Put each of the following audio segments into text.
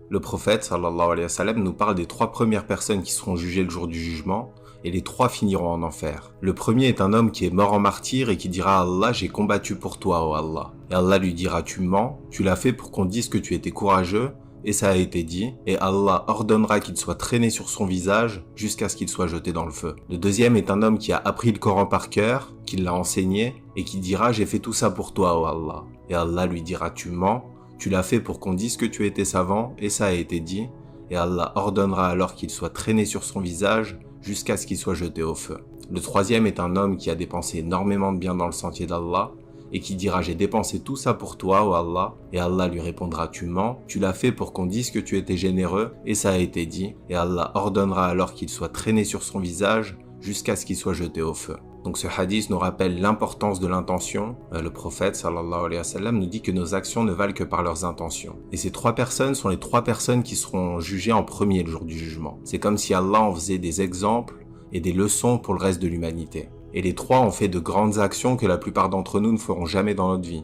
Le prophète sallallahu alayhi wa sallam nous parle des 3 premières personnes qui seront jugées le jour du jugement, et les 3 finiront en enfer. Le premier est un homme qui est mort en martyr et qui dira à Allah « J'ai combattu pour toi, ô Allah ». Et Allah lui dira « Tu mens, tu l'as fait pour qu'on dise que tu étais courageux ». Et ça a été dit, et Allah ordonnera qu'il soit traîné sur son visage jusqu'à ce qu'il soit jeté dans le feu. Le deuxième est un homme qui a appris le Coran par cœur, qui l'a enseigné, et qui dira « J'ai fait tout ça pour toi, ô Allah ». Et Allah lui dira « Tu mens, tu l'as fait pour qu'on dise que tu étais savant, et ça a été dit, et Allah ordonnera alors qu'il soit traîné sur son visage jusqu'à ce qu'il soit jeté au feu. Le troisième est un homme qui a dépensé énormément de biens dans le sentier d'Allah, et qui dira « J'ai dépensé tout ça pour toi, ô Allah », et Allah lui répondra « Tu mens, tu l'as fait pour qu'on dise que tu étais généreux, et ça a été dit, et Allah ordonnera alors qu'il soit traîné sur son visage jusqu'à ce qu'il soit jeté au feu. » Donc ce hadith nous rappelle l'importance de l'intention. Le prophète sallallahu alayhi wa sallam nous dit que nos actions ne valent que par leurs intentions. Et ces 3 personnes sont les 3 personnes qui seront jugées en premier le jour du jugement. C'est comme si Allah en faisait des exemples et des leçons pour le reste de l'humanité. Et les 3 ont fait de grandes actions que la plupart d'entre nous ne feront jamais dans notre vie.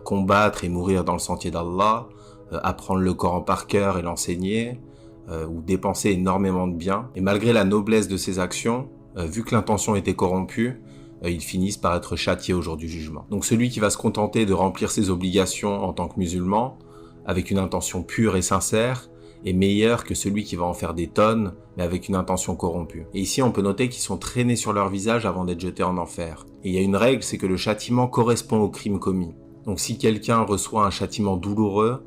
Combattre et mourir dans le sentier d'Allah, apprendre le Coran par cœur et l'enseigner, ou dépenser énormément de biens. Et malgré la noblesse de ces actions, vu que l'intention était corrompue, ils finissent par être châtiés au jour du jugement. Donc celui qui va se contenter de remplir ses obligations en tant que musulman, avec une intention pure et sincère, est meilleur que celui qui va en faire des tonnes, mais avec une intention corrompue. Et ici, on peut noter qu'ils sont traînés sur leur visage avant d'être jetés en enfer. Et il y a une règle, c'est que le châtiment correspond au crime commis. Donc si quelqu'un reçoit un châtiment douloureux,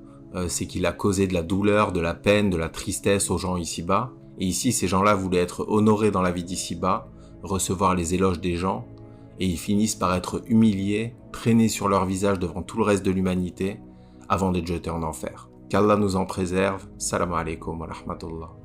c'est qu'il a causé de la douleur, de la peine, de la tristesse aux gens ici-bas. Et ici, ces gens-là voulaient être honorés dans la vie d'ici-bas, recevoir les éloges des gens, et ils finissent par être humiliés, traînés sur leur visage devant tout le reste de l'humanité, avant d'être jetés en enfer. Qu'Allah nous en préserve. Salam alaikum wa rahmatullah.